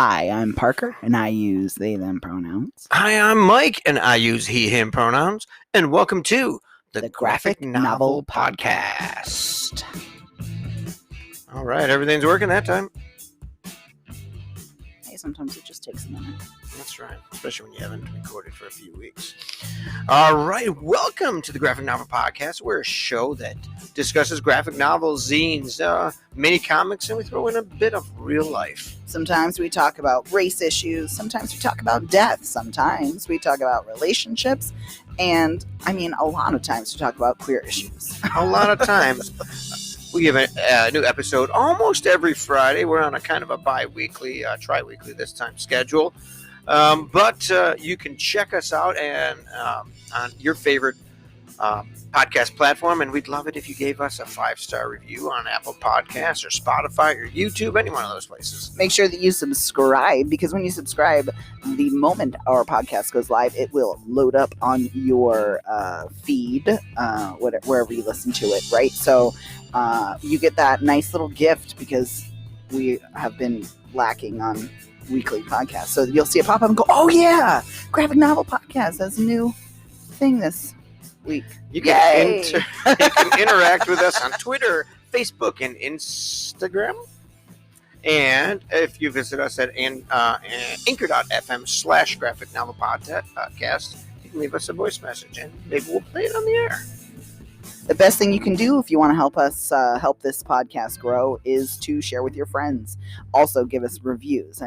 Hi, I'm Parker, and I use they, them pronouns. Hi, I'm Mike, and I use he, him pronouns. And welcome to the Graphic Novel Podcast. All right, everything's working that time. Hey, sometimes it just takes a minute. That's right, especially when you haven't recorded for a few weeks. All right, welcome to the Graphic Novel Podcast. We're a show that discusses graphic novels, zines, mini comics, and we throw in a bit of real life. Sometimes we talk about race issues. Sometimes we talk about death. Sometimes we talk about relationships. And, a lot of times we talk about queer issues. A lot of times. We give a new episode almost every Friday. We're on a kind of a bi-weekly, tri-weekly this time schedule. But you can check us out on your favorite podcast platform, and we'd love it if you gave us a 5-star review on Apple Podcasts or Spotify or YouTube, any one of those places. Make sure that you subscribe, because when you subscribe, the moment our podcast goes live, it will load up on your feed, wherever you listen to it, right? So you get that nice little gift, because we have been lacking on weekly podcasts. So you'll see it pop up and go, oh yeah, Graphic Novel Podcast, that's a new thing this week. You can interact with us on Twitter, Facebook, and Instagram. And if you visit us at anchor.fm/graphic novel podcast, you can leave us a voice message and maybe we'll play it on the air. The best thing you can do if you want to help us help this podcast grow is to share with your friends. Also, give us reviews.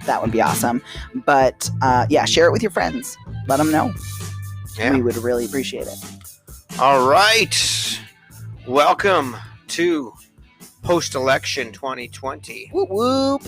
That would be awesome. But share it with your friends. Let them know. Yeah. We would really appreciate it. All right. Welcome to post-election 2020. Whoop whoop.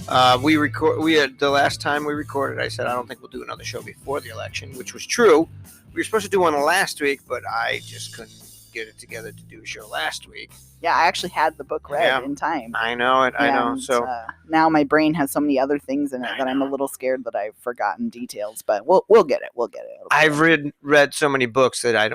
The last time we recorded, I said I don't think we'll do another show before the election, which was true. We were supposed to do one last week, but I just couldn't get it together to do a show last week. Yeah, I actually had the book read in time. I know it. I know. So now my brain has so many other things in it that I'm a little scared that I've forgotten details. But we'll get it. We'll get it. I've read so many books that I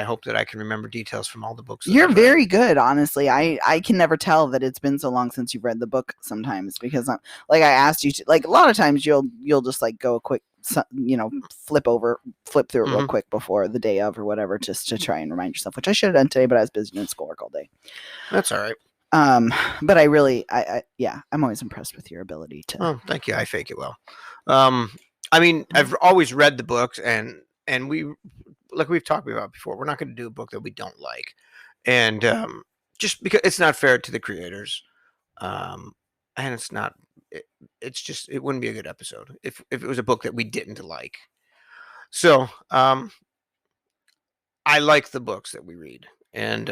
hope that I can remember details from all the books. You're very good, honestly. I can never tell that it's been so long since you've read the book sometimes, because I asked you to, a lot of times you'll just go a quick, flip through it real quick before the day of or whatever, just to try and remind yourself, which I should have done today, but I was busy doing schoolwork all day. That's all right. But I'm always impressed with your ability to. Oh, thank you. I fake it well. I've always read the books, and we, like we've talked about before, we're not going to do a book that we don't like, and just because it's not fair to the creators, and it's not. It's just, it wouldn't be a good episode if it was a book that we didn't like. So I like the books that we read, and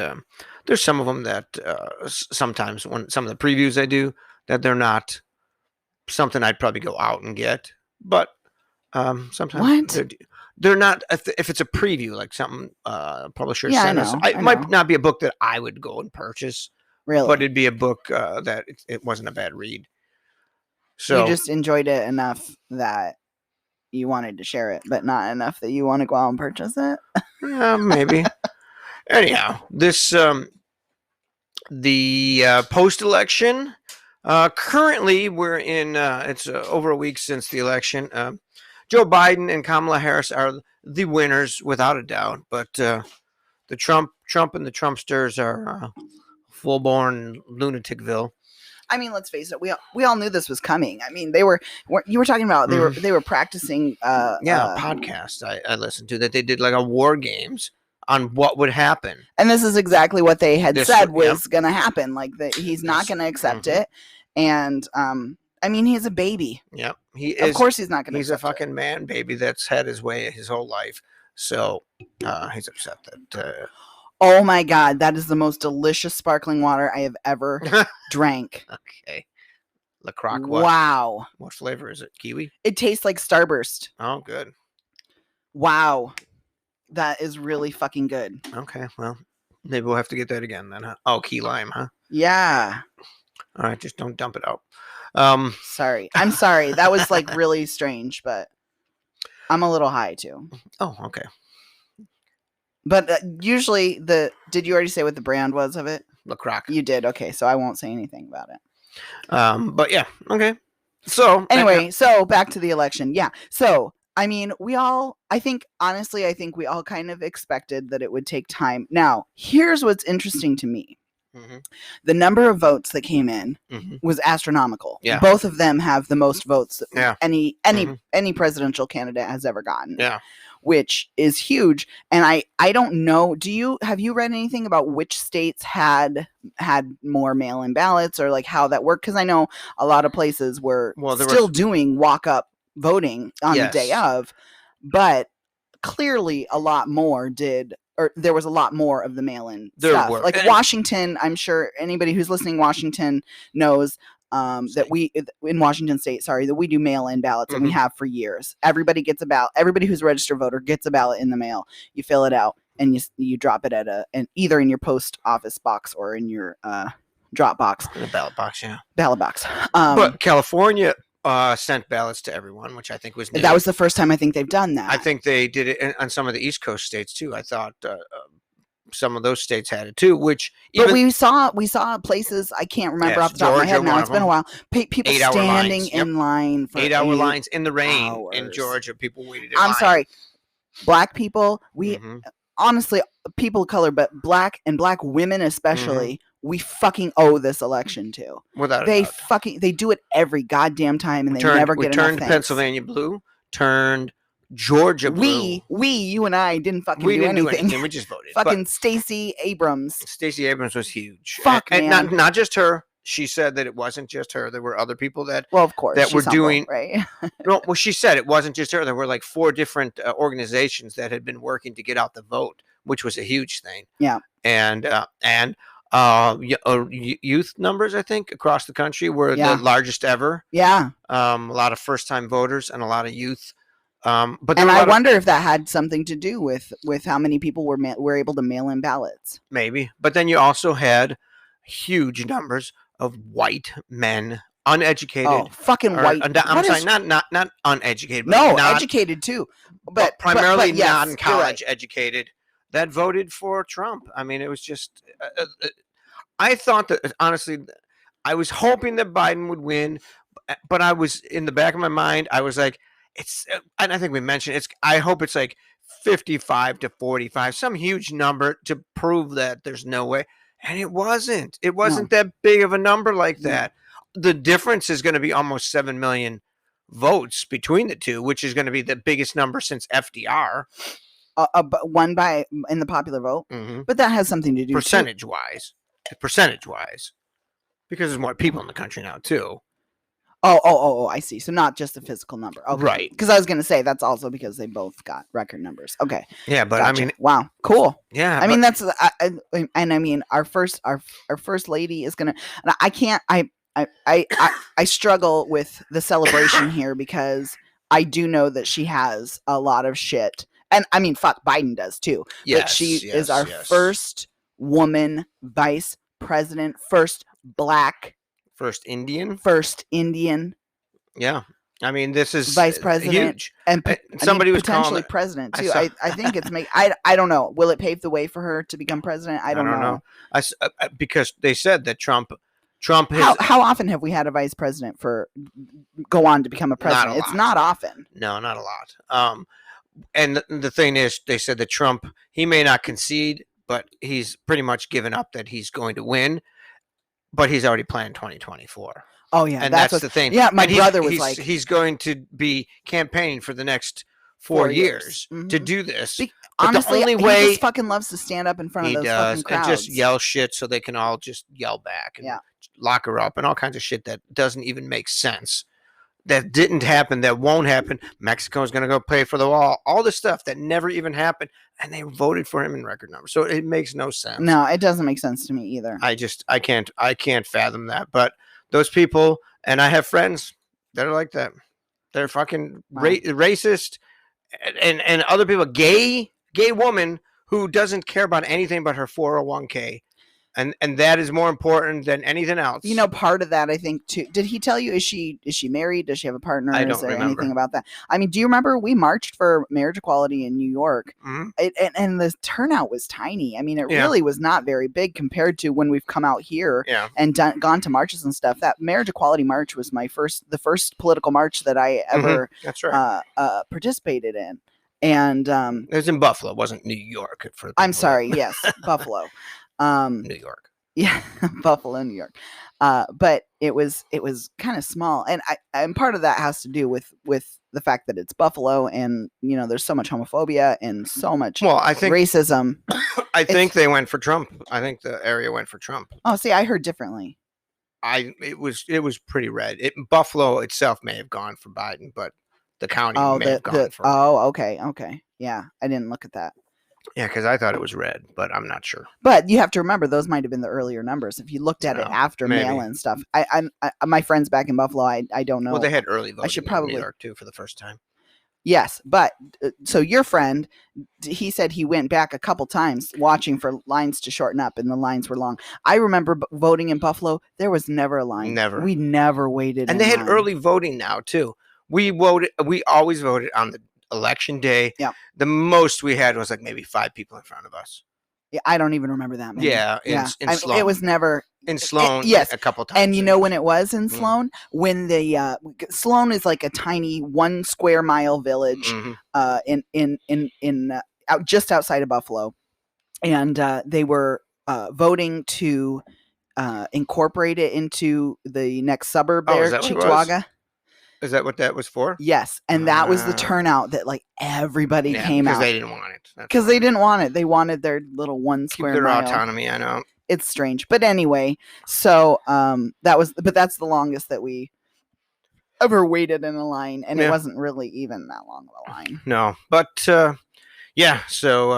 there's some of them that sometimes when some of the previews I do, that they're not something I'd probably go out and get, but sometimes they're not. If it's a preview, like something publisher sent us, it might not be a book that I would go and purchase, really, but it'd be a book that it wasn't a bad read. So you just enjoyed it enough that you wanted to share it, but not enough that you want to go out and purchase it? Maybe. Anyhow, this the post-election. Currently, we're in. It's over a week since the election. Joe Biden and Kamala Harris are the winners without a doubt, but the Trump and the Trumpsters are full-born lunaticville. Let's face it. We all knew this was coming. You were talking about they were practicing. Podcast I listened to that they did a war games on what would happen, and this is exactly what they had said was going to happen. He's not going to accept it, and he's a baby. Yep, he is. Of course, he's not going to. He's a fucking man baby that's had his way his whole life. So he's upset that. Oh my God, that is the most delicious sparkling water I have ever drank. Okay. La Croc, what? Wow. What flavor is it? Kiwi? It tastes like Starburst. Oh, good. Wow. That is really fucking good. Okay, well, maybe we'll have to get that again then, huh? Oh, key lime, huh? Yeah. All right, just don't dump it out. Sorry. I'm sorry. That was really strange, but I'm a little high too. Oh, okay. But usually did you already say what the brand was of it? La Croc. You did. Okay. So I won't say anything about it. But yeah, okay. So anyway, so back to the election. Yeah. So I mean, I think we all kind of expected that it would take time. Now, here's what's interesting to me. Mm-hmm. The number of votes that came in was astronomical. Yeah. Both of them have the most votes that any presidential candidate has ever gotten. Yeah. Which is huge. And I don't know, have you read anything about which states had more mail-in ballots or like how that worked? Because I know a lot of places were still doing walk-up voting on the day of, but clearly a lot more did, or there was a lot more of the mail-in stuff. Like Washington, I'm sure anybody who's listening, Washington knows that we in Washington State, that we do mail-in ballots, and we have for years. Everybody who's a registered voter gets a ballot in the mail. You fill it out and you drop it at either in your post office box or in your drop box. In a ballot box, yeah. Ballot box. But California sent ballots to everyone, which I think was new. That was the first time I think they've done that. I think they did it on some of the East Coast states too. I thought some of those states had it too, but we saw places, I can't remember off the top of my head now, it's been a while, people standing in line for 8-hour lines in the rain in Georgia. People waited in line. Sorry, black people, honestly, people of color, but black women especially, we fucking owe this election to. Without a doubt. They do it every goddamn time, and they never get enough turned Pennsylvania blue, turned Georgia blue. You and I didn't fucking do anything. We just voted. Fucking Stacey Abrams. Stacey Abrams was huge. Fuck, man. And not just her. She said that it wasn't just her. There were other people that, of course, that were doing right. No, well, she said it wasn't just her. There were like 4 different organizations that had been working to get out the vote, which was a huge thing. Yeah. And youth numbers, I think, across the country were the largest ever. Yeah. A lot of first-time voters and a lot of youth. But I wonder if that had something to do with how many people were able to mail in ballots. Maybe, but then you also had huge numbers of white men, uneducated. Oh, fucking white! I'm sorry, not uneducated. No, educated too, but primarily non-college educated that voted for Trump. I mean, it was just. I thought that honestly, I was hoping that Biden would win, but I was in the back of my mind, I was like. And I think we mentioned I hope it's like 55 to 45, some huge number to prove that there's no way. And it wasn't. It wasn't that big of a number like that. The difference is going to be almost 7 million votes between the two, which is going to be the biggest number since FDR. Won by in the popular vote, but that has something to do percentage wise, because there's more people in the country now too. Oh, I see. So not just a physical number. Okay. Right. Because I was going to say that's also because they both got record numbers. Okay. Yeah, but gotcha. I mean, wow, cool. Yeah. I mean, that's and I mean, our first lady is going to, I can't, I struggle with the celebration here because I do know that she has a lot of shit. And I mean, fuck, Biden does too. Yes, but she is our first woman vice president, first black First Indian. Yeah. I mean, this is vice president huge. And somebody was potentially president too. I think it's I don't know. Will it pave the way for her to become president? I don't know. Because they said that Trump has, how often have we had a vice president go on to become a president? It's not often. No, not a lot. And the thing is, they said that Trump, he may not concede, but he's pretty much given up that he's going to win. But he's already planned 2024. Oh yeah, and that's the thing. Yeah, my brother was like, he's going to be campaigning for the next 4 years to do this. Honestly, the only way he just fucking loves to stand up in front of those fucking crowds and just yell shit so they can all just yell back and lock her up and all kinds of shit that doesn't even make sense. That didn't happen. That won't happen. Mexico's going to go pay for the wall. All this stuff that never even happened, and they voted for him in record numbers. So it makes no sense. No, it doesn't make sense to me either. I can't fathom that. But those people, and I have friends that are like that. They're fucking racist, and other people, gay woman who doesn't care about anything but her 401k. and that is more important than anything else. You know, part of that, I think, too. Did he tell you? Is she married? Does she have a partner? I don't Is there remember. anything about that? I mean, do you remember we marched for marriage equality in New York, Mhm. and the turnout was tiny. I mean, it Yeah. really was not very big compared to when we've come out here Yeah. and gone to marches and stuff. That marriage equality march was the first political march that I ever That's right. participated in. And It was in Buffalo. It wasn't New York. For I'm people sorry, that- yes, Buffalo. New York. Yeah, Buffalo, New York. But it was kind of small, and part of that has to do with the fact that it's Buffalo, and you know, there's so much homophobia and so much Well, I think racism. I think they went for Trump. I think the area went for Trump. Oh, see, I heard differently. It was pretty red. Buffalo itself may have gone for Biden, but the county may have gone for. Oh, okay, yeah, I didn't look at that. Yeah, because I thought it was red, but I'm not sure. But you have to remember, those might have been the earlier numbers. If you looked at it after maybe. mail-in stuff, I my friends back in Buffalo, I don't know. Well, they had early voting should in probably- New York too for the first time. Yes, but so your friend, he said he went back a couple times watching for lines to shorten up, and the lines were long. I remember voting in Buffalo. There was never a line. Never. We never waited. And in they had line. early voting now too. We always voted on the election day. Yeah. The most we had was like maybe 5 people in front of us. Yeah, I don't even remember that many. Yeah, in I mean, Sloan. it was never. In Sloan, yes. a couple times. And you know when it was in Mhm. Sloan? When the Sloan is like a tiny 1 square mile village Mhm. out just outside of Buffalo, and they were voting to incorporate it into the next suburb Oh, there, is that what it was? Cheektowaga. Is that what that was for? Yes, and that was the Ah. turnout that like everybody Yeah, came because out they didn't want it. That's because why. they didn't want it. They wanted their little 1 Keep square their mile. autonomy. I know. It's strange, but anyway, so that's the longest that we ever waited in a line, and it Yeah. wasn't really even that long of a line. No, but yeah. So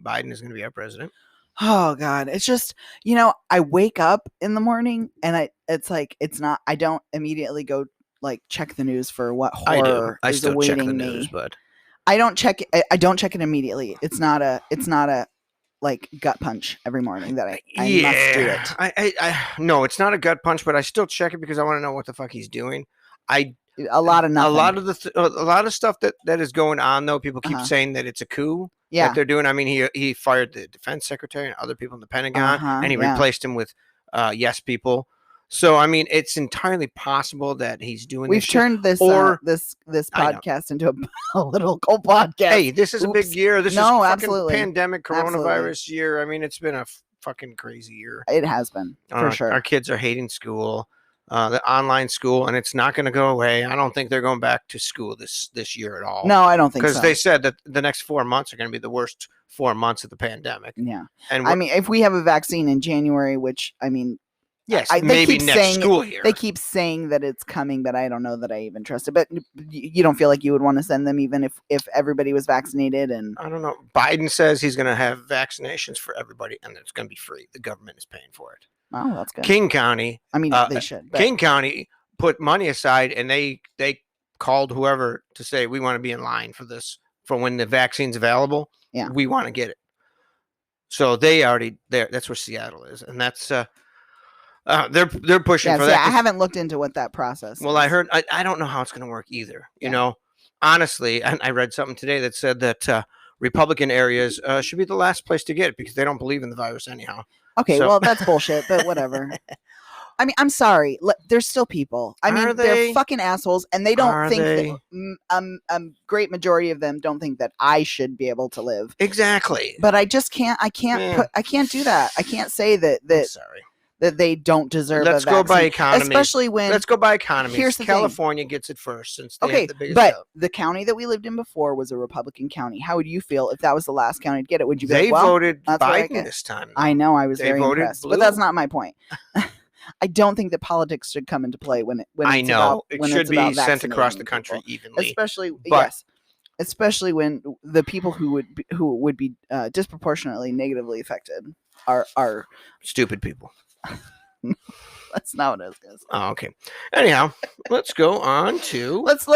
Biden is going to be our president. Oh God, it's just, you know, I wake up in the morning and it's like I don't immediately go like check the news for what I do. horror I is still check awaiting the me. news, but I don't check it immediately. It's not a like gut punch every morning that I must do it. I no, it's not a gut punch, but I still check it because I want to know what the fuck he's doing. A lot of nothing. A lot of stuff that is going on though. People keep Uh-huh. saying that it's a coup Yeah. that they're doing. I mean, he fired the defense secretary and other people in the Pentagon, Uh-huh, and he yeah. replaced him with yes people. So I mean, it's entirely possible that he's doing. We've this shit. turned this or- this I know. podcast into a political podcast. Hey, this is a big Oops. year. This No, is fucking absolutely. pandemic Absolutely. coronavirus year. I mean, it's been a fucking crazy year. It has been for sure. Our kids are hating school, the online school, and it's not going to go away. I don't think they're going back to school this year at all. No, I don't think because so. they said that the next 4 months are going to be the worst 4 months of the pandemic. Yeah. And I mean, if we have a vaccine in January, which I mean, yes, they maybe keep next saying- school year. they keep saying that it's coming, but I don't know that I even trust it. But you don't feel like you would want to send them even if everybody was vaccinated and I don't know. Biden says he's going to have vaccinations for everybody, and it's going to be free. The government is paying for it. oh, that's good. King County, I mean, they should. But King County put money aside, and they called whoever to say we want to be in line for this for when the vaccine's available. Yeah. We want to get it. So they already there. That's where Seattle is, and that's they're pushing yeah, for see, that. I haven't looked into what that process. Well, is. I heard. I don't know how it's going to work either. Yeah. You know, honestly, and I read something today that said that Republican areas should be the last place to get it because they don't believe in the virus anyhow. Okay, so- well, that's bullshit, but whatever. I mean, I'm sorry. There's still people. I mean, Are they're they? fucking assholes, and they don't Are think they? that. Great majority of them don't think that I should be able to live. Exactly. But I just can't. I can't Yeah. I can't do that. I can't say that I'm sorry. that they don't deserve. Let's a go by vaccine, economy. especially when. Let's go by economy. Here's the thing. California gets it first since they Okay, have the biggest. but vote. the county that we lived in before was a Republican county. How would you feel if that was the last county to get it? Would you be They like, well, voted that's what I Biden get. this time. I know, I was They very voted impressed, but that's blue. not my point. I don't think that politics should come into play when I it's know about, it when should it's be about sent across the vaccinating country people. evenly. especially But- especially when the people who would be disproportionately negatively affected are Stupid people. that's not what I was gonna say. Oh, okay. Anyhow, let's go on to. Let's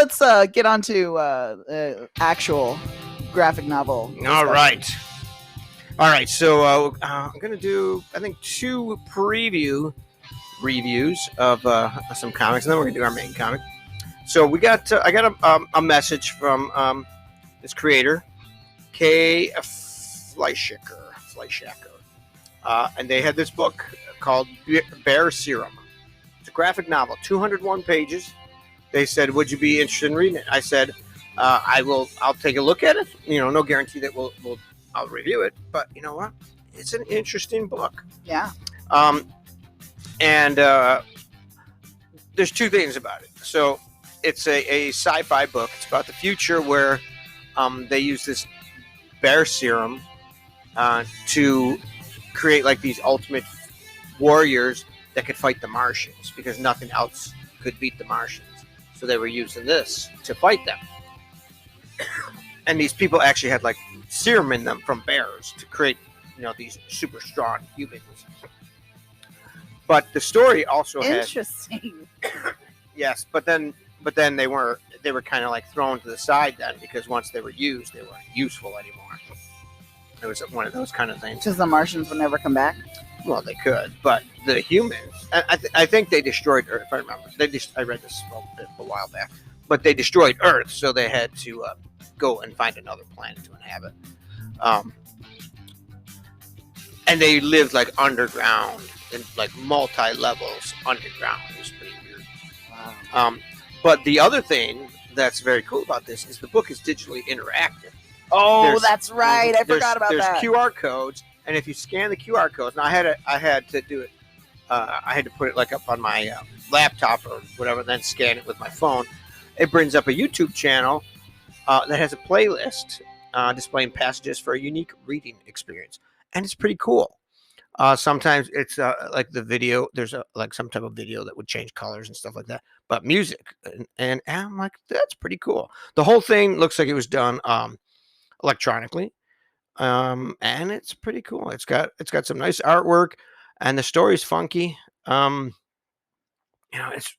get on to actual graphic novel. All discussion. right. All right, so I'm gonna do, I think, 2 reviews of some comics, and then we're gonna do our main comic. So we got, I got a message from this creator, K. Fleischhacker, and they had this book called Bear Serum. It's a graphic novel, 201 pages. They said, "Would you be interested in reading it?" I said, I'll take a look at it. No guarantee that I'll review it, but you know what? It's an interesting book. Yeah. And there's 2 things about it. So it's a sci-fi book. It's about the future where they use this bear serum to create like these ultimate warriors that could fight the Martians, because nothing else could beat the Martians. So they were using this to fight them. And these people actually had like serum in them from bears to create, these super strong humans. But the story also interesting. Yes, but then they were kind of like thrown to the side then, because once they were used, they weren't useful anymore. It was one of those kind of things. Because the Martians would never come back. Well, they could, but the humans, I think they destroyed Earth. If I remember, I read this a while back, but they destroyed Earth, so they had to go and find another planet to inhabit. And they lived like underground, in like multi-levels underground. It was pretty weird. Wow. But the other thing that's very cool about this is the book is digitally interactive. Oh, that's right. I forgot about that. There's QR codes, and if you scan the QR codes, now I had to do it. I had to put it like up on my laptop or whatever, then scan it with my phone. It brings up a YouTube channel that has a playlist displaying passages for a unique reading experience, and it's pretty cool. Sometimes it's like the video. There's like some type of video that would change colors and stuff like that. But music, and I'm like, that's pretty cool. The whole thing looks like it was done electronically, and it's pretty cool. It's got some nice artwork, and the story's funky.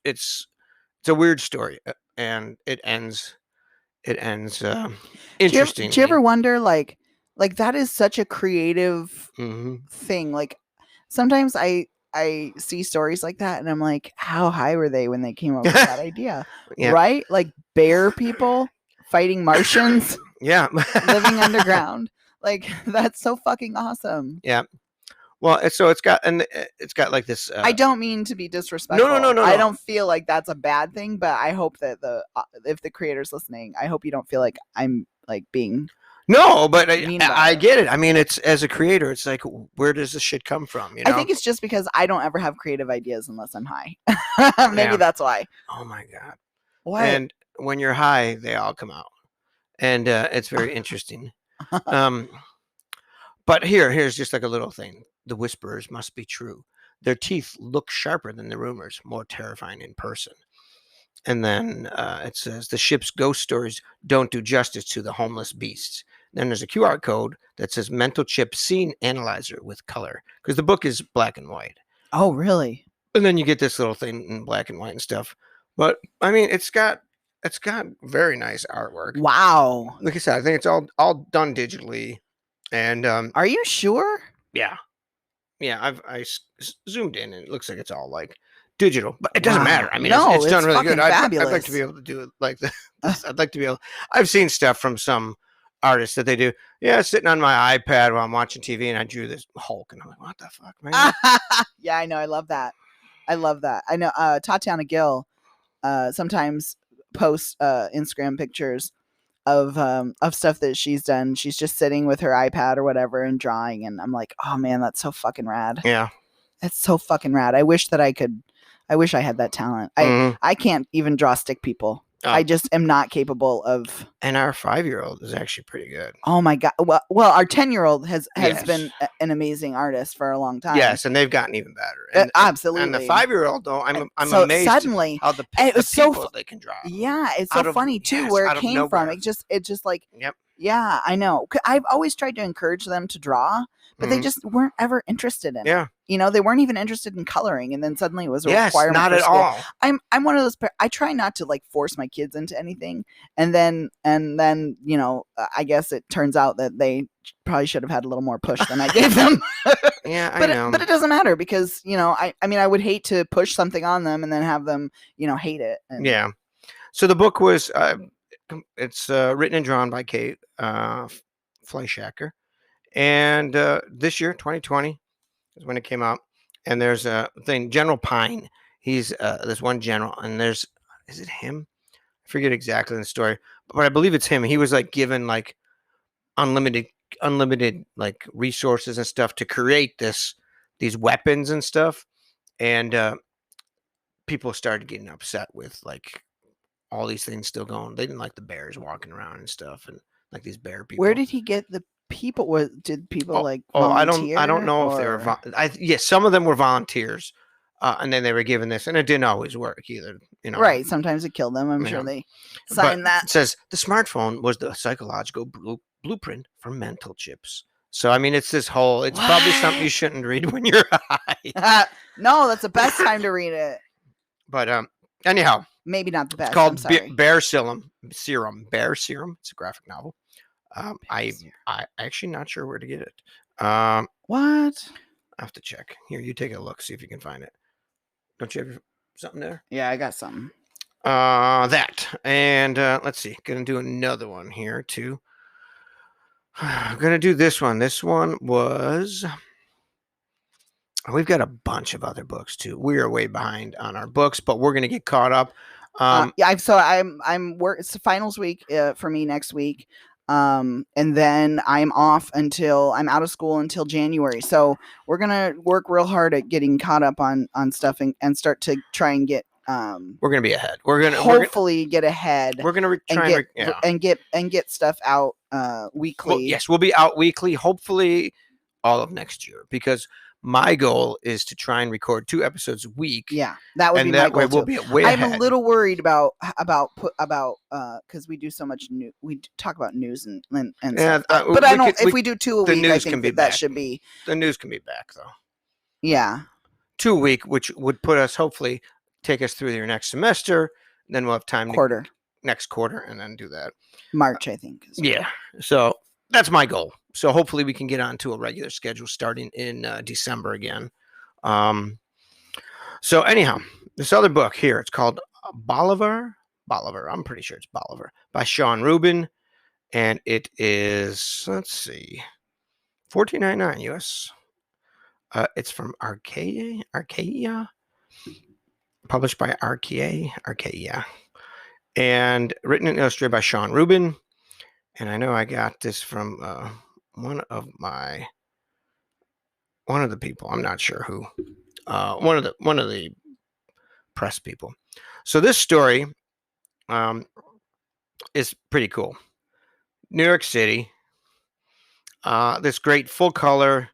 It's a weird story, and it ends interesting. Do you ever wonder, like that is such a creative thing. Like sometimes I see stories like that, and I'm like, how high were they when they came up with that idea? Yeah. Right? Like bear people fighting Martians. Yeah. Living underground. Like that's so fucking awesome. Yeah. Well, it's got like this. I don't mean to be disrespectful. No. I don't feel like that's a bad thing, but I hope that if the creator's listening, I hope you don't feel like I'm like being. No, but I get it. I mean, it's, as a creator, it's like, where does this shit come from? I think it's just because I don't ever have creative ideas unless I'm high. Maybe that's why. Oh my God. What? And when you're high, they all come out, and it's very interesting. But here's just like a little thing. The whisperers must be true. Their teeth look sharper than the rumors, more terrifying in person. And then it says the ship's ghost stories don't do justice to the homeless beasts. Then there's a QR code that says mental chip scene analyzer with color, because the book is black and white. Oh, really? And then you get this little thing in black and white and stuff. But I mean, it's got very nice artwork. Wow. Like I said, I think it's all done digitally. And are you sure? Yeah. I zoomed in, and it looks like it's all like digital, but it doesn't matter. I mean, it's done really good. I'd like to be able to do it like this. I'd like to be able. I've seen stuff from some artists that they do. Yeah, sitting on my iPad while I'm watching TV, and I drew this Hulk, and I'm like, what the fuck, man? Yeah, I know. I love that. I know Tatiana Gill sometimes posts Instagram pictures of stuff that she's done. She's just sitting with her iPad or whatever and drawing, and I'm like, oh man, that's so fucking rad. Yeah, it's so fucking rad. I wish I had that talent. I can't even draw stick people. I just am not capable of. And our 5-year-old is actually pretty good. Oh my God. Well, our 10-year-old has been an amazing artist for a long time. Yes, and they've gotten even better. And, absolutely. And the 5-year-old, though, I'm so amazed suddenly how the people they can draw. Yeah, it's so funny too where it came from. It just like. Yep. Yeah, I know. I've always tried to encourage them to draw, but they just weren't ever interested in it. You know, they weren't even interested in coloring, and then suddenly it was a requirement not for at school. all. I'm one of those. I try not to like force my kids into anything, and then you know, I guess it turns out that they probably should have had a little more push than I gave them. Yeah, I but know. But it doesn't matter because you know, I mean, I would hate to push something on them and then have them, you know, hate it. And, yeah. So the book was it's written and drawn by Kate Fleischhacker, and this year, 2020, is when it came out. And there's a thing, General Pine. He's this one general, and is it him? I forget exactly the story, but I believe it's him. He was like given like unlimited like resources and stuff to create these weapons and stuff, and people started getting upset with like all these things still going. They didn't like the bears walking around and stuff, and like these bear people. Where did he get the people? Did people like volunteer? I don't know if they were. Yes, some of them were volunteers, and then they were given this, and it didn't always work either. You know, right? Sometimes it killed them. I'm sure they signed that. It says the smartphone was the psychological blueprint for mental chips. So I mean, it's this whole. It's probably something you shouldn't read when you're high. No, that's the best time to read it. But anyhow, maybe not the best. It's called Bear Serum. Bear Serum. It's a graphic novel. I actually not sure where to get it. What? I have to check. Here, you take a look, see if you can find it. Don't you have something there? Yeah, I got something. That. And let's see. Gonna do another one here too. I'm gonna do this one. This one was. We've got a bunch of other books too. We are way behind on our books, but we're gonna get caught up. Yeah, it's the finals week for me next week. And then I'm off until I'm out of school until January. So we're gonna work real hard at getting caught up on stuff and start to try and get. We're gonna be ahead. We're gonna hopefully get ahead. We're gonna get stuff out weekly. Well, yes, we'll be out weekly. Hopefully, all of next year because. My goal is to try and record 2 episodes a week. Yeah, that would be my goal. We'll be way ahead. I'm a little worried about because we do so much we talk about news and stuff. But I don't. If we do 2 a week, I think that should be. The news can be back though. Yeah, 2 a week, which would put us hopefully take us through your next semester. Then we'll have time next quarter, and then do that. March, I think. Yeah. So that's my goal. So hopefully we can get onto a regular schedule starting in December again. So anyhow, this other book here, it's called Bolivar. I'm pretty sure it's Bolivar by Sean Rubin. And it is, let's see, $14.99 US. It's from Archaea, published by Archaea, and written and illustrated by Sean Rubin. And I know I got this from one of the people. I'm not sure who. One of the press people. So this story is pretty cool. New York City. This great full color,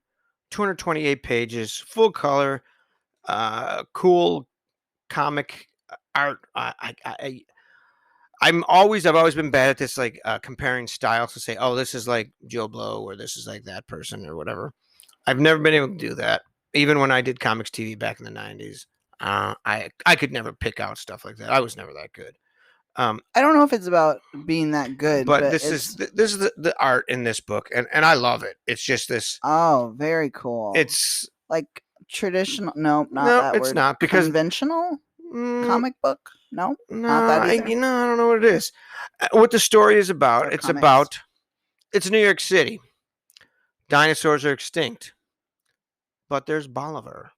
228 pages, full color, cool comic art. I've always been bad at this, like comparing styles to say, oh, this is like Joe Blow or this is like that person or whatever. I've never been able to do that. Even when I did comics TV back in the 90s, I could never pick out stuff like that. I was never that good. I don't know if it's about being that good, but this is the art in this book, and I love it. It's just this. Oh, very cool. It's like traditional. No, not that it's word. not because conventional comic book. No, not that either. I don't know what it is. What the story is about. It's New York City. Dinosaurs are extinct, but there's Bolivar,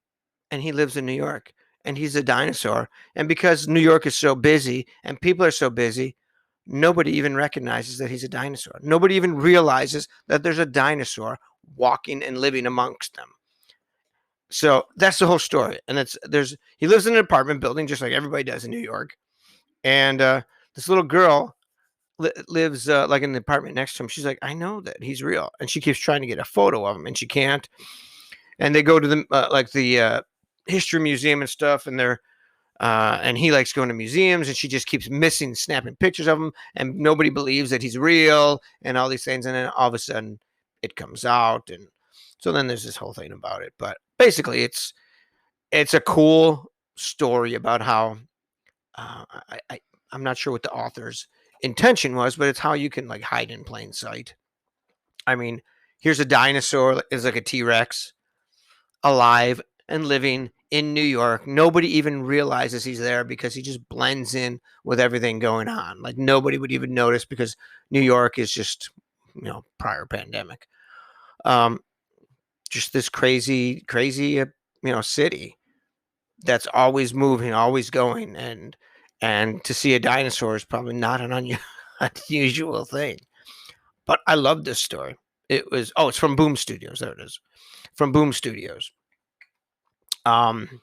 and he lives in New York, and he's a dinosaur. And because New York is so busy and people are so busy, nobody even recognizes that he's a dinosaur. Nobody even realizes that there's a dinosaur walking and living amongst them. So that's the whole story. And he lives in an apartment building just like everybody does in New York. And this little girl lives like in the apartment next to him. She's like, I know that he's real. And she keeps trying to get a photo of him and she can't. And they go to the history museum and stuff. And and he likes going to museums, and she just keeps snapping pictures of him, and nobody believes that he's real and all these things. And then all of a sudden it comes out. And so then there's this whole thing about it. But basically it's a cool story about how, I'm not sure what the author's intention was, but it's how you can like hide in plain sight. I mean, here's a dinosaur, is like a T-Rex, alive and living in New York. Nobody even realizes he's there because he just blends in with everything going on. Like nobody would even notice because New York is just, prior pandemic. Just this crazy, city that's always moving, always going. And to see a dinosaur is probably not an unusual thing. But I love this story. It's from Boom Studios. There it is. From Boom Studios. Bolivar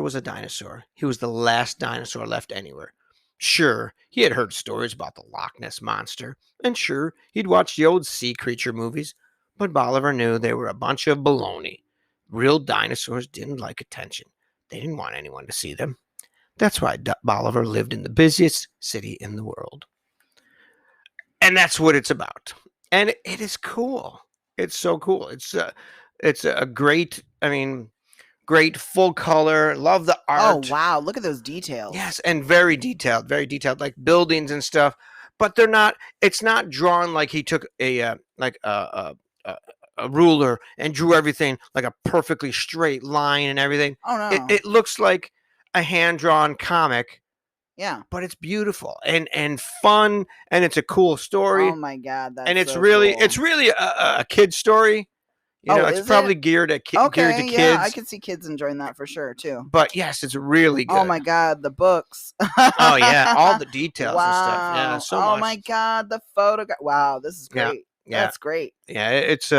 was a dinosaur. He was the last dinosaur left anywhere. Sure, he had heard stories about the Loch Ness Monster, and sure, he'd watched the old sea creature movies, but Bolivar knew they were a bunch of baloney. Real dinosaurs didn't like attention. They didn't want anyone to see them. That's why Bolivar lived in the busiest city in the world. And that's what it's about. And it is cool. It's so cool. It's a great, great full color. Love the art. Oh, wow. Look at those details. Yes, and very detailed, like buildings and stuff. But it's not drawn like he took a ruler and drew everything like a perfectly straight line and everything. Oh, no. It looks like a hand-drawn comic. Yeah. But it's beautiful and fun, and it's a cool story. Oh my God. And it's really a kid's story. It's probably geared to kids. Yeah, I can see kids enjoying that for sure too. But yes, it's really good. Oh my God, the books. Oh yeah, all the details and stuff. Yeah, so much. Oh my God, the photograph. Wow, this is great. Yeah. That's great. Yeah, it's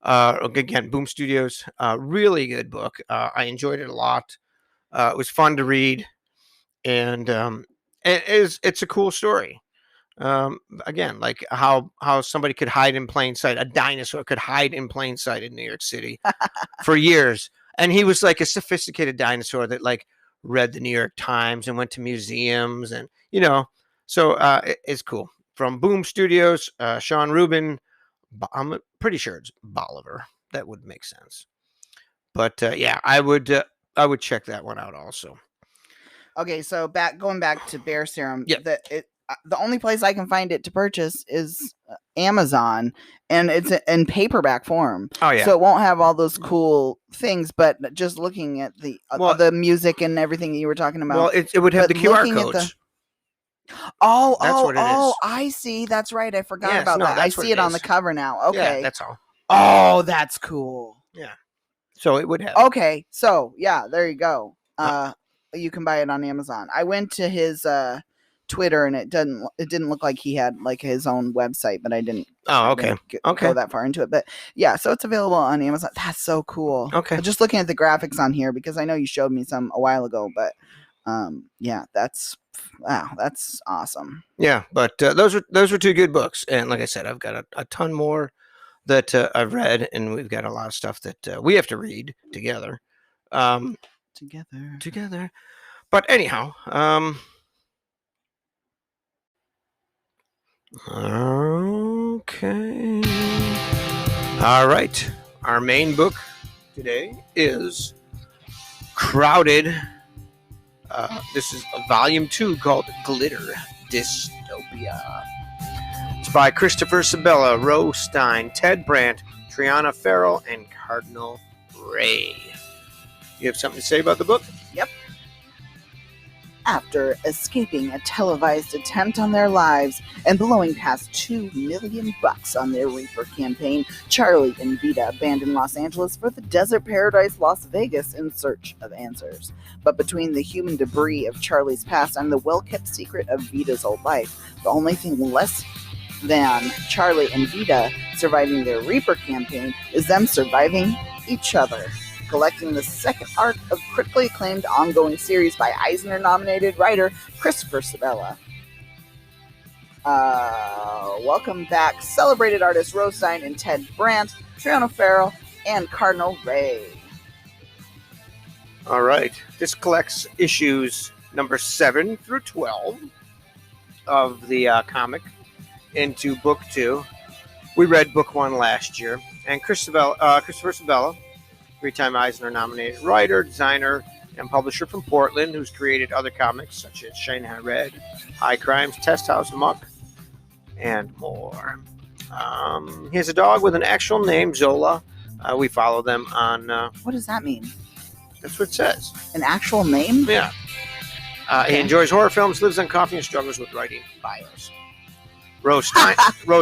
again, Boom Studios, really good book. I enjoyed it a lot. It was fun to read, and it's a cool story. Again, like how somebody could hide in plain sight. A dinosaur could hide in plain sight in New York City for years. And he was like a sophisticated dinosaur that like read the New York Times and went to museums and, so it's cool. From Boom Studios, Sean Rubin, I'm pretty sure it's Bolivar. That would make sense. But yeah, I would check that one out also. Okay, so going back to Bear Serum, yeah. The only place I can find it to purchase is Amazon, and it's in paperback form. Oh yeah. So it won't have all those cool things, but just looking at the music and everything that you were talking about. Well, it would have the QR codes. That's what it is. I see. That's right. I forgot about that. I see it on the cover now. Okay. Yeah, that's all. Oh, that's cool. Yeah. So it would have. Okay. So yeah, there you go. You can buy it on Amazon. I went to his Twitter, and it didn't look like he had like his own website, but I didn't. Oh, okay. Go that far into it, but yeah, so it's available on Amazon. That's so cool. Okay. I'm just looking at the graphics on here because I know you showed me some a while ago, but yeah, that's awesome. Yeah, but those were two good books, and like I said, I've got a ton more that I've read, and we've got a lot of stuff that we have to read together. Together. But anyhow, okay. All right. Our main book today is Crowded. This is a volume 2 called Glitter Dystopia. It's by Christopher Sabella, Roe Stein, Ted Brandt, Triana Farrell, and Cardinal Ray. You have something to say about the book? Yep. After escaping a televised attempt on their lives and blowing past $2 million on their Reaper campaign, Charlie and Vita abandon Los Angeles for the desert paradise Las Vegas in search of answers. But between the human debris of Charlie's past and the well-kept secret of Vita's old life, the only thing less than Charlie and Vita surviving their Reaper campaign is them surviving each other. Collecting the second arc of critically acclaimed ongoing series by Eisner-nominated writer Christopher Sabella. Welcome back, celebrated artists Roe Stein and Ted Brandt, Triana Farrell, and Cardinal Ray. All right. This collects issues number 7 through 12 of the comic into book 2. We read book 1 last year. And Christopher Sabella, 3-time Eisner nominated writer, designer, and publisher from Portland, who's created other comics such as Shanghai Red, High Crimes, Test House Muck, and more. He has a dog with an actual name, Zola. We follow them on... What does that mean? That's what it says. An actual name? Yeah. He enjoys horror films, lives on coffee, and struggles with writing bios. Rose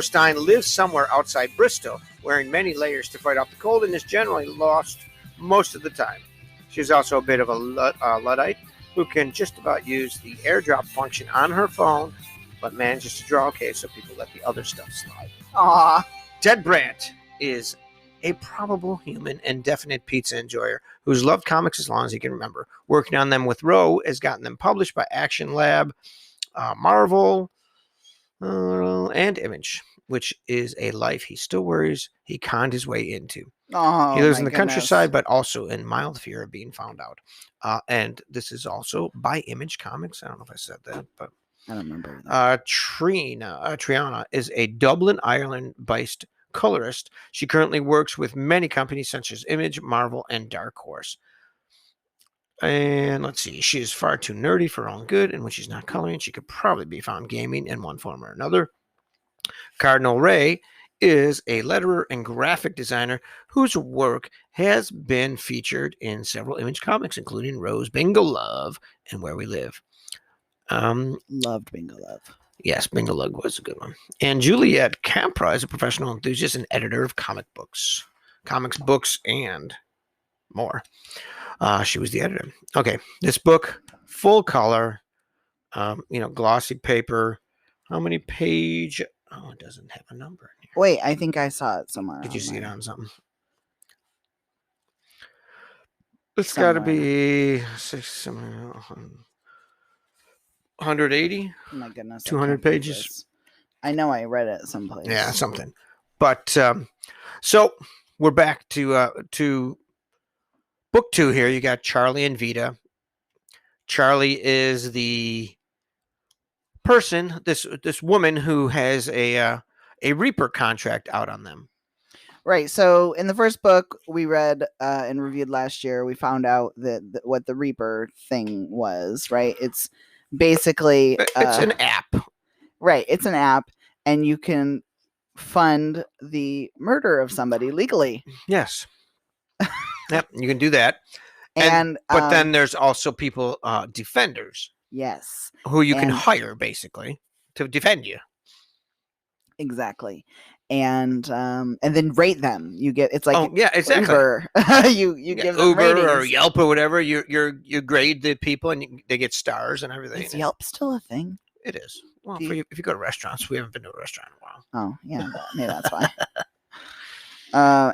Stein lives somewhere outside Bristol, wearing many layers to fight off the cold, and is generally lost most of the time. She's also a bit of a Luddite who can just about use the airdrop function on her phone, but manages to draw okay so people let the other stuff slide. Aww. Ted Brandt is a probable human and definite pizza enjoyer who's loved comics as long as he can remember. Working on them with Rowe has gotten them published by Action Lab, Marvel, and Image, which is a life he still worries he conned his way into. Oh, he lives in the countryside, but also in mild fear of being found out. And this is also by Image Comics. I don't know if I said that, but I don't remember that. Triana is a Dublin, Ireland-based colorist. She currently works with many companies such as Image, Marvel, and Dark Horse. And let's see, she is far too nerdy for her own good, and when she's not coloring, she could probably be found gaming in one form or another. Cardinal Ray is a letterer and graphic designer whose work has been featured in several Image comics, including Rose Bingo Love and Where We Live. Loved Bingo Love. Yes, Bingo Love was a good one. And Juliette Campra is a professional enthusiast and editor of comics, books, and more. She was the editor. Okay, this book, full color, glossy paper. How many page? Oh, it doesn't have a number in here. Wait, I think I saw it somewhere. Did you see it on something? It's got to be 180. Oh my goodness. 200 pages. I know I read it someplace. Yeah, something. But so we're back to book 2 here. You got Charlie and Vita. Charlie is the person, this woman who has a Reaper contract out on them. Right. So in the first book we read and reviewed last year, we found out that what the Reaper thing was. Right. It's basically it's an app. Right. It's an app, and you can fund the murder of somebody legally. Yes. Yep, you can do that. But then there's also people, defenders. Yes. Who you can hire basically to defend you. Exactly. And then rate them. You get exactly. Uber. you give them Uber ratings. or Yelp or whatever. You grade the people and they get stars and everything. Is Yelp still a thing? It is. Well, if you go to restaurants, we haven't been to a restaurant in a while. Oh yeah, maybe that's why.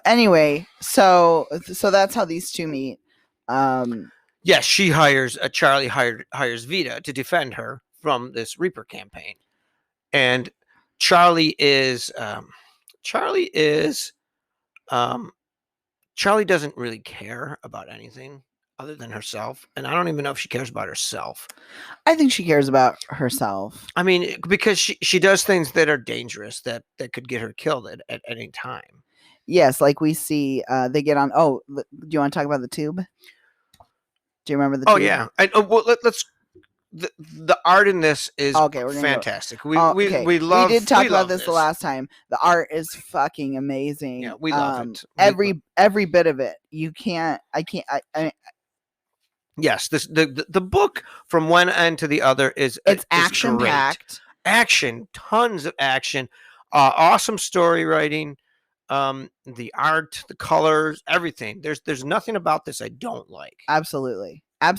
Anyway, so that's how these two meet. Yes, she hires Charlie hires Vita to defend her from this Reaper campaign, and Charlie doesn't really care about anything other than herself, and I don't even know if she cares about herself. I think she cares about herself. I mean, because she does things that are dangerous that could get her killed at any time. Yes, like we see they get on. Oh, do you want to talk about the tube? Do you remember the tube? Oh yeah. Let's. The art in this is fantastic. We love. We did talk about this the last time. The art is fucking amazing. Yeah, we love it. Every bit of it. Yes, the book from one end to the other it's action packed. Action, tons of action, awesome story writing, the art, the colors, everything. There's nothing about this I don't like. Absolutely, I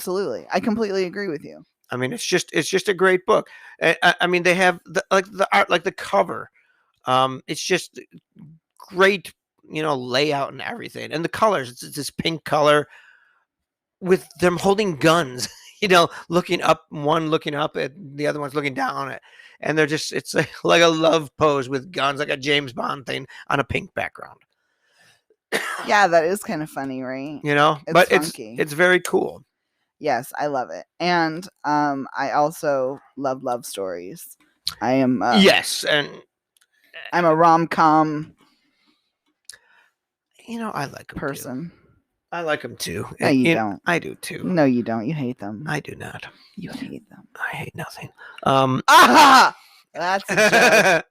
completely agree with you. I mean, it's just a great book. I mean, they have the art, like the cover. It's just great, layout and everything, and the colors. It's this pink color with them holding guns. Looking up, one looking up at the other one's looking down at, and they're just it's like a love pose with guns, like a James Bond thing on a pink background. Yeah, that is kind of funny, right? You know, It's but funky. it's very cool. Yes, I love it. And I also love stories. I am Yes, and I'm a rom-com I like them too. person. I like them too. No, you don't. I do too. No, you don't. You hate them. I do not. You hate them. I hate nothing. Ah! That's a joke.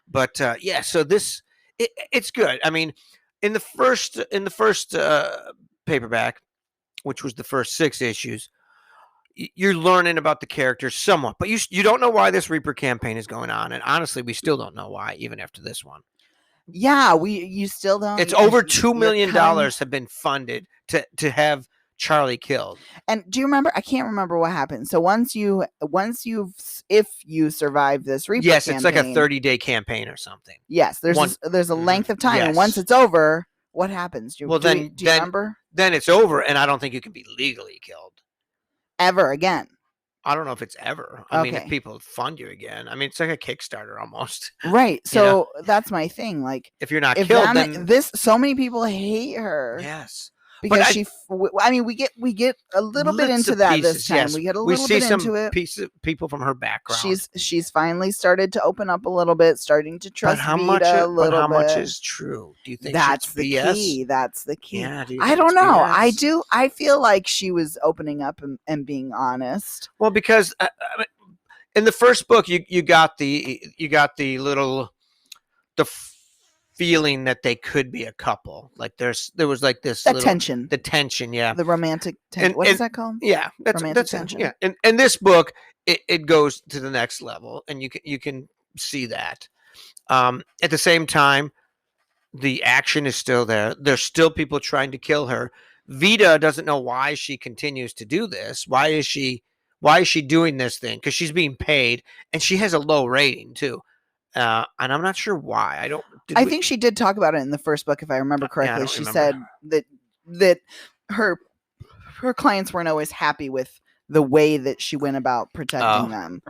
But yeah, so it's good. I mean, in the first paperback, which was the first 6 issues, you're learning about the characters somewhat, but you don't know why this Reaper campaign is going on, and honestly, we still don't know why, even after this one. Yeah, you still don't. It's over $2 million have been funded to have Charlie killed. And do you remember? I can't remember what happened. So if you survive this Reaper yes, campaign, it's like a 30-day campaign or something. Yes, there's a length of time, yes. and once it's over, what happens? Do you remember? Then it's over, and I don't think you can be legally killed ever again. I don't know if it's ever. I mean, if people fund you again, I mean, it's like a Kickstarter almost. Right. So that's my thing. Like, if you're not killed, then so many people hate her. Yes. Because we get a little bit into that pieces, this time. Yes. We get a little bit into it. People from her background. She's finally started to open up a little bit, starting to trust Vita a little bit. But how much is true? Do you think that's the BS? key? That's the key. Yeah, I don't know. BS? I feel like she was opening up and being honest. Well, because in the first book, you got the feeling that they could be a couple. Like there was like this tension. The tension, yeah. The romantic tension. What is that called? Yeah, that's tension. Yeah. And this book, it goes to the next level, and you can see that. At the same time, the action is still there. There's still people trying to kill her. Vita doesn't know why she continues to do this. Why is she doing this thing? Because she's being paid, and she has a low rating too. And I'm not sure why. I think she did talk about it in the first book, if I remember correctly. She said that her clients weren't always happy with the way that she went about protecting them,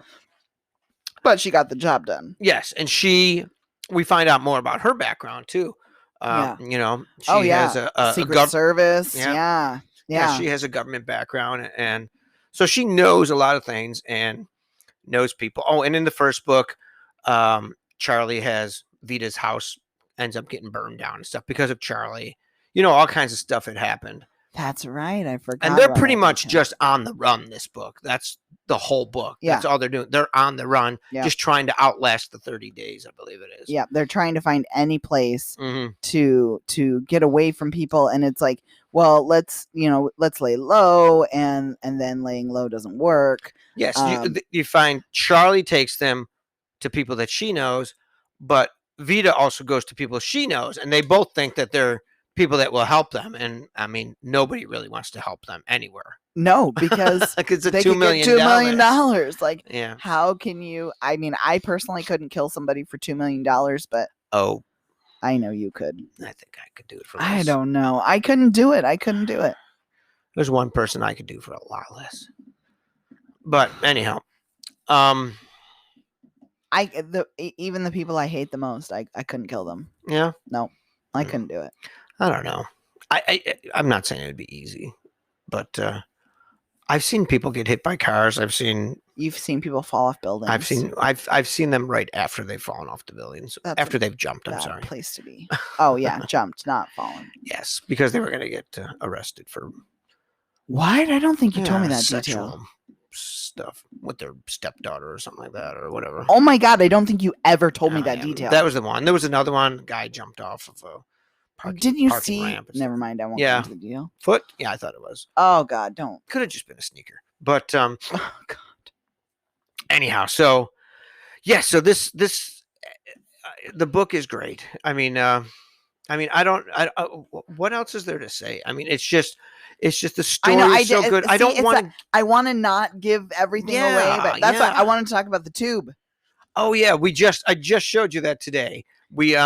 but she got the job done. Yes, and we find out more about her background too. You know, she has a secret service. Yeah, she has a government background, and so she knows a lot of things and knows people. Oh, and in the first book, Charlie has Vita's house ends up getting burned down and stuff because of Charlie. You know, all kinds of stuff had happened. That's right. I forgot. And they're pretty much just on the run, this book. That's the whole book. Yeah. That's all they're doing. They're on the run, just trying to outlast the 30 days, I believe it is. Yeah. They're trying to find any place to get away from people. And it's like, well, let's lay low, and then laying low doesn't work. Yes. You find Charlie takes them to people that she knows, but Vita also goes to people she knows, and they both think that they're people that will help them. And I mean, nobody really wants to help them anywhere. No, because it's $2 million. Like, yeah. How can you? I mean, I personally couldn't kill somebody for $2 million, but I know you could. I think I could do it for less. I don't know. I couldn't do it. There's one person I could do for a lot less. But anyhow, even the people I hate the most, I couldn't kill them. Yeah. No, I couldn't do it. I don't know. I'm not saying it would be easy, but I've seen people get hit by cars. You've seen people fall off buildings. I've seen them right after they've fallen off the buildings. After they've jumped. I'm sorry. Place to be. Oh yeah, jumped, not fallen. Yes, because they were going to get arrested for. What? I don't think you told me that detail. Stuff with their stepdaughter or something like that, or whatever. Oh my God, I don't think you ever told me that detail. That was the one. There was another one. Guy jumped off of a parking ramp. Never mind. I won't get into the deal. Foot? Yeah, I thought it was. Oh God, don't. Could have just been a sneaker. But oh God. Anyhow, so yeah, so this the book is great. I mean, what else is there to say? I mean, it's just the story is so good. I want to not give everything away, but that's why I wanted to talk about the tube. Oh yeah, I just showed you that today. We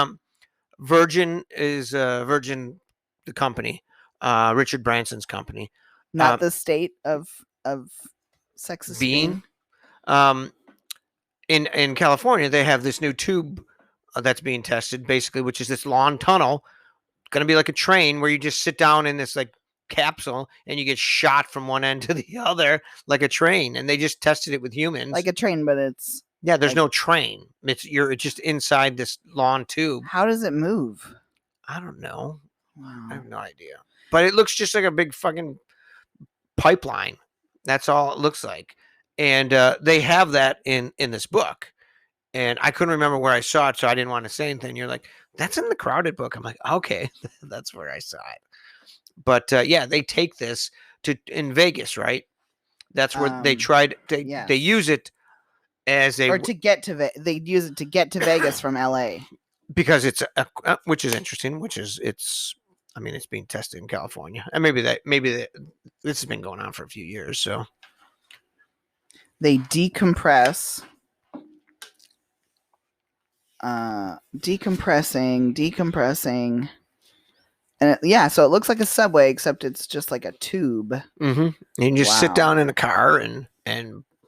Virgin is Virgin, the company, Richard Branson's company, not the state of sexist being. In California, they have this new tube that's being tested, basically, which is this long tunnel going to be like a train where you just sit down in this like capsule and you get shot from one end to the other like a train, and they just tested it with humans like a train, but it's there's like, no train. It's just inside this long tube. How does it move? I don't know. Wow. I have no idea, but it looks just like a big fucking pipeline. That's all it looks like. And they have that in this book, and I couldn't remember where I saw it, so I didn't want to say anything. You're like, that's in the Crowded book. I'm like, okay, that's where I saw it. But yeah, they take this to in Vegas, right? That's where they tried. They use it as a or to get to they use it to get to Vegas from LA because it's which is interesting. I mean, it's being tested in California, and maybe this has been going on for a few years. So they decompress. Decompressing. And so it looks like a subway, except it's just like a tube. Mm-hmm. You can just sit down in a car and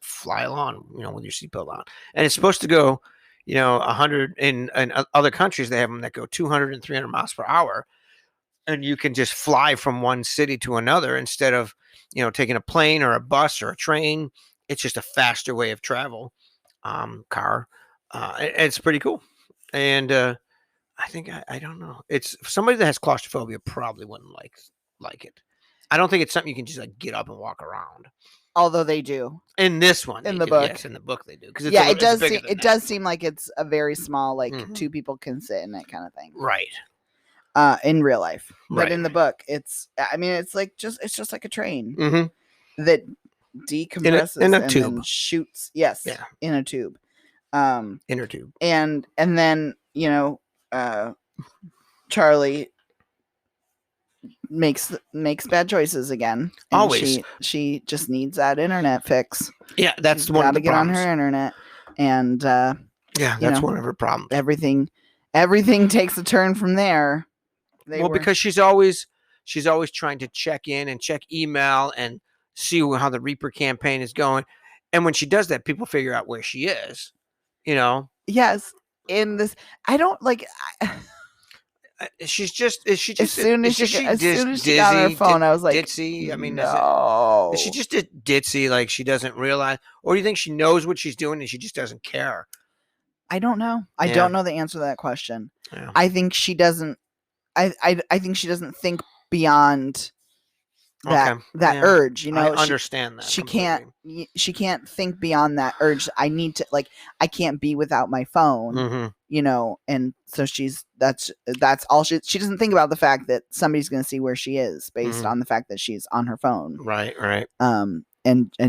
fly along, with your seatbelt on. And it's supposed to go, 100 in other countries. They have them that go 200 and 300 miles per hour. And you can just fly from one city to another instead of, taking a plane or a bus or a train. It's just a faster way of travel. Car. It's pretty cool. And I think I don't know. It's somebody that has claustrophobia probably wouldn't like it. I don't think it's something you can just like get up and walk around. Although they do in this one, in the book. Yes, in the book they do. Because it does seem like it's a very small, like two people can sit in it kind of thing. Right. In real life, right. But in the book, it's like it's just like a train that decompresses in a and tube. Then shoots. Yes. Yeah. In a tube. Inner tube. And then Charlie makes bad choices again. Always. She just needs that internet fix. Yeah, that's She's one of the get problems. On her internet, and that's one of her problems. Everything takes a turn from there. Because she's always trying to check in and check email and see how the Reaper campaign is going, and when she does that, people figure out where she is. Yes. In this, I don't like. She's just. Is she just? As soon as she got on her phone, I was like, ditzy. I mean, no. Is she just ditzy? Like she doesn't realize, or do you think she knows what she's doing and she just doesn't care? I don't know. I don't know the answer to that question. Yeah. I think she doesn't. I think she doesn't think beyond that urge. I understand that. She can't think beyond that urge. I need to I can't be without my phone. And so that's all she doesn't think about the fact that somebody's going to see where she is based on the fact that she's on her phone. Right. And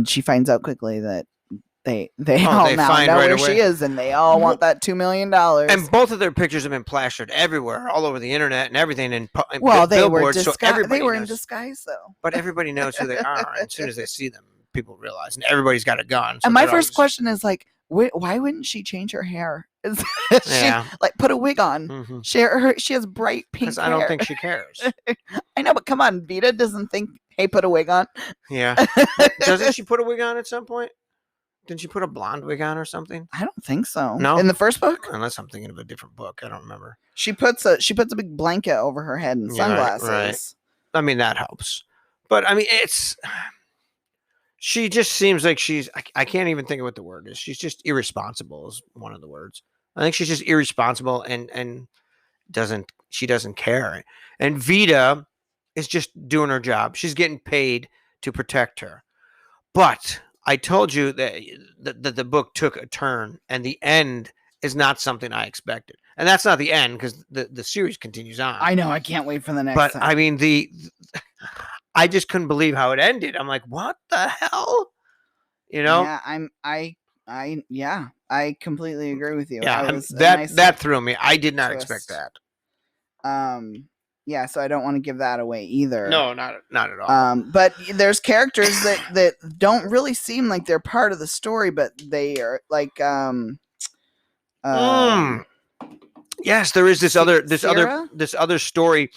she finds out quickly that they all now know where she is, and they all want that $2 million. And both of their pictures have been plastered everywhere, all over the internet and everything. And they were in disguise, though. But everybody knows who they are. As soon as they see them, people realize, and every's got a gun. So and my first question is why wouldn't she change her hair? She put a wig on. She has bright pink hair. I don't think she cares. I know, but come on, Vita doesn't think, hey, put a wig on. Yeah. Doesn't she put a wig on at some point? Didn't she put a blonde wig on or something? I don't think so. No, in the first book, unless I'm thinking of a different book. I don't remember. She puts a big blanket over her head and sunglasses. Right. I mean, that helps. But I mean, she just seems like I can't even think of what the word is. She's just irresponsible is one of the words. I think she's just irresponsible and she doesn't care. And Vita is just doing her job. She's getting paid to protect her. But I told you that the book took a turn, and the end is not something I expected. And that's not the end, because the series continues on. I know. I can't wait for the next. But time. I mean, I just couldn't believe how it ended. I'm like, what the hell? Yeah, I completely agree with you. Yeah, that threw me. I did not expect that. Yeah, so I don't want to give that away either. No, not at all. But there's characters that don't really seem like they're part of the story, but they are like yes, there is this Sarah? other story.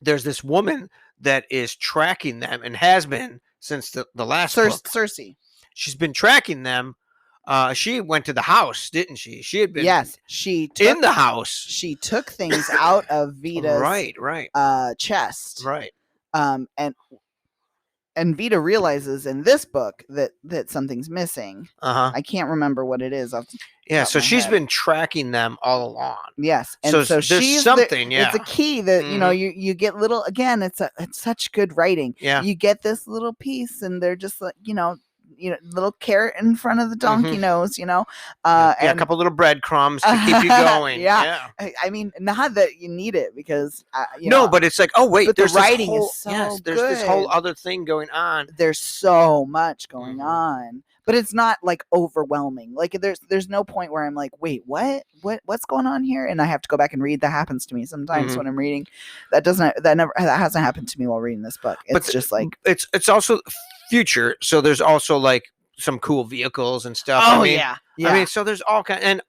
There's this woman that is tracking them and has been since the last book. Cersei. She's been tracking them She went to the house, didn't she? She had been Yes, she in the house. She took things out of Vita's right. Chest. Right. And Vita realizes in this book that something's missing. Uh-huh. I can't remember what it is. Yeah, so she's been tracking them all along. Yes, and so she's something. Yeah, it's a key that you get little. Again, it's such good writing. Yeah, you get this little piece, and they're just like little carrot in front of the donkey nose. And a couple little breadcrumbs to keep you going. Yeah. I mean, not that you need it because but it's like, oh wait, there's the writing is so there's good. this whole other thing going on. There's so much going on. But it's not like overwhelming. Like there's no point where I'm like, wait, what's going on here? And I have to go back and read. That happens to me sometimes when I'm reading. That hasn't happened to me while reading this book. It's just like it's also future. So there's also like some cool vehicles and stuff. Oh, yeah. I mean, so there's all kind and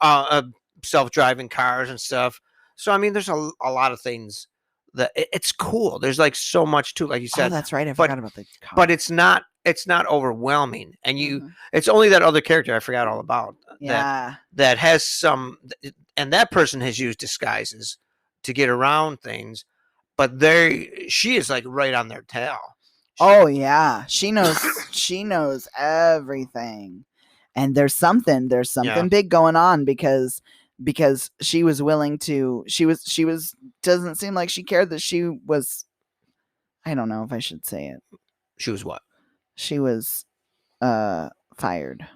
self-driving cars and stuff. So I mean, there's a lot of things that it's cool. There's like so much too, like you said. Oh, that's right. I forgot about the car. But it's not overwhelming, and it's only that other character I forgot all about. That has some, and that person has used disguises to get around things, but she is like right on their tail. Oh yeah, she knows everything, and there's something big going on because she was willing to. She was doesn't seem like she cared that she was. I don't know if I should say it. She was what? She was fired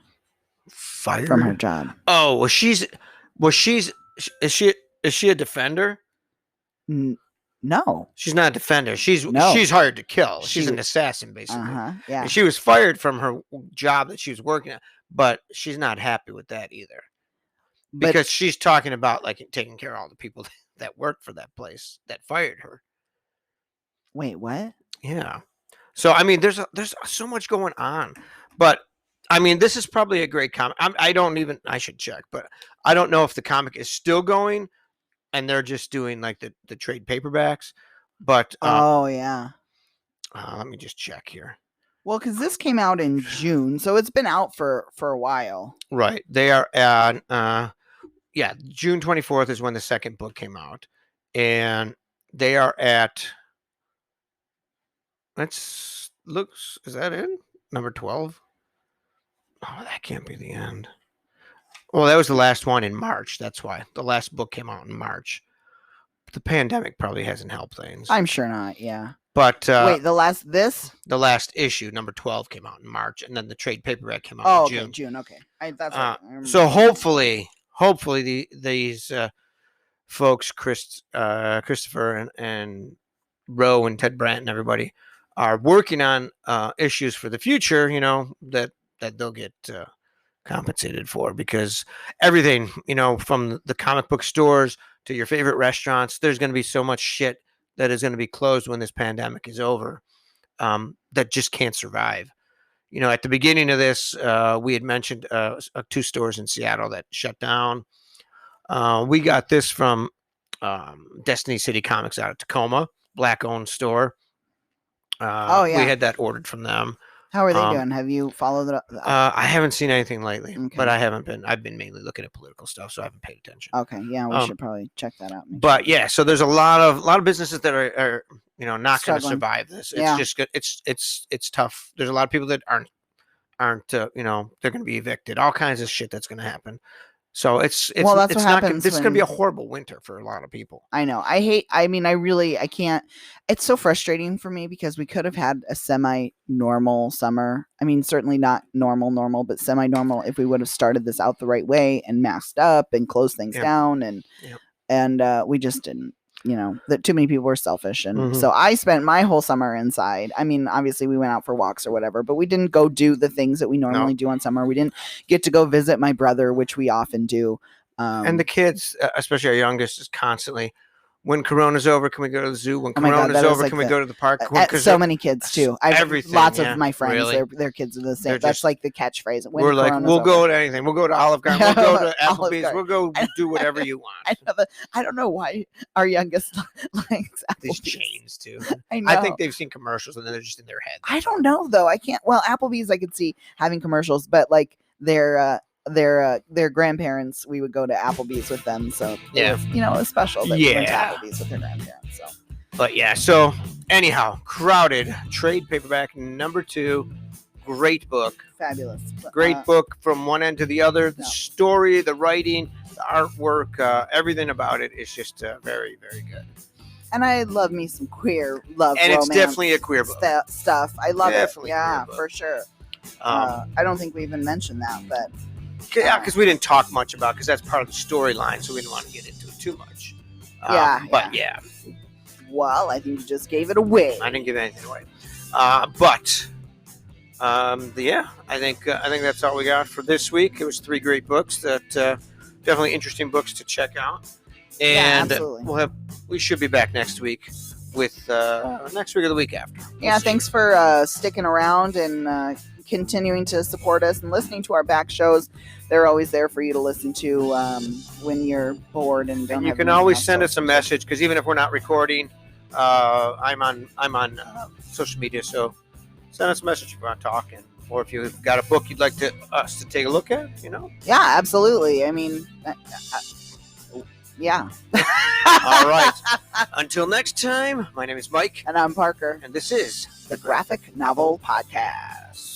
from her job. Oh, well, is she a defender? No, she's not a defender. She's hired to kill. She's an assassin, basically. Yeah. And she was fired from her job that she was working at, but she's not happy with that either. Because she's talking about like taking care of all the people that work for that place that fired her. Wait, what? Yeah. So I mean, there's so much going on, but I mean, this is probably a great comic. I should check, but I don't know if the comic is still going, and they're just doing like the trade paperbacks. But let me just check here. Well, because this came out in June, so it's been out for a while. Right. They are at June 24th is when the second book came out, and they are at. Is that in number 12? Oh, that can't be the end. Well, that was the last one in March. That's why the last book came out in March. The pandemic probably hasn't helped things. I'm sure not. Yeah. But wait, the last issue, number 12, came out in March, and then the trade paperback came out in June. Okay, June. Okay, that's so hopefully these folks, Christopher and Roe and Ted Brandt and everybody are working on issues for the future, that they'll get compensated for, because everything, from the comic book stores to your favorite restaurants, there's going to be so much shit that is going to be closed when this pandemic is over, that just can't survive. At the beginning of this, we had mentioned 2 stores in Seattle that shut down. We got this from Destiny City Comics out of Tacoma, Black-owned store. We had that ordered from them. How are they doing? Have you followed it up? I haven't seen anything lately, but I've been mainly looking at political stuff, so I haven't paid attention. Okay, yeah, we should probably check that out. But yeah, so there's a lot of businesses that are not going to survive this. It's just good. It's tough. There's a lot of people that aren't they're going to be evicted. All kinds of shit that's going to happen. So it's not happens. It's going to be a horrible winter for a lot of people. I know. I can't. It's so frustrating for me because we could have had a semi-normal summer. I mean, certainly not normal, but semi-normal if we would have started this out the right way and masked up and closed things down, and we just didn't. That too many people were selfish, and so I spent my whole summer inside. I mean, obviously we went out for walks or whatever, but we didn't go do the things that we normally do on summer. We didn't get to go visit my brother, which we often do. And the kids, especially our youngest, is constantly, when Corona's over, can we go to the zoo? When Corona's over, can we go to the park? So many kids too. Lots of my friends, really? their kids are the same. That's like the catchphase. We're like, we'll go to anything. We'll go to Olive Garden. We'll go to Applebee's. We'll go do whatever you want. I don't know why our youngest likes Applebee's. These chains too. I know. I think they've seen commercials and then they're just in their head. I don't know though. I can't. Well, Applebee's I could see having commercials, but like their their grandparents. We would go to Applebee's with them, so Yeah. it was special that we went to Yeah. Applebee's with their grandparents. So, But yeah, so anyhow, Crowded, trade paperback number 2. Great book. fabulous. Great book from one end to the other. The No. story, the writing, the artwork, everything about it is just very, very good. And I love me some queer love, And romance it's definitely a queer book. stuff. I love Definitely it. a queer Yeah, book. for sure. Um, I don't think we even mentioned that, but Yeah, because we didn't talk much about because that's part of the storyline, so we didn't want to get into it too much. But yeah, well, I think you just gave it away. I didn't give anything away. But yeah, I think that's all we got for this week. It was 3 great books that definitely interesting books to check out, and absolutely. we should be back next week with next week or the week after. Yeah, thanks for sticking around and continuing to support us and listening to our back shows. They're always there for you to listen to when you're bored and don't. And you have can anything always else send to us a listen message because even if we're not recording, I'm on social media, so send us a message if you want to talk, or if you've got a book you'd like us to take a look at. to. Yeah, absolutely. I mean, yeah. All right. Until next time, my name is Mike, And I'm Parker. and this is The Graphic Novel Podcast.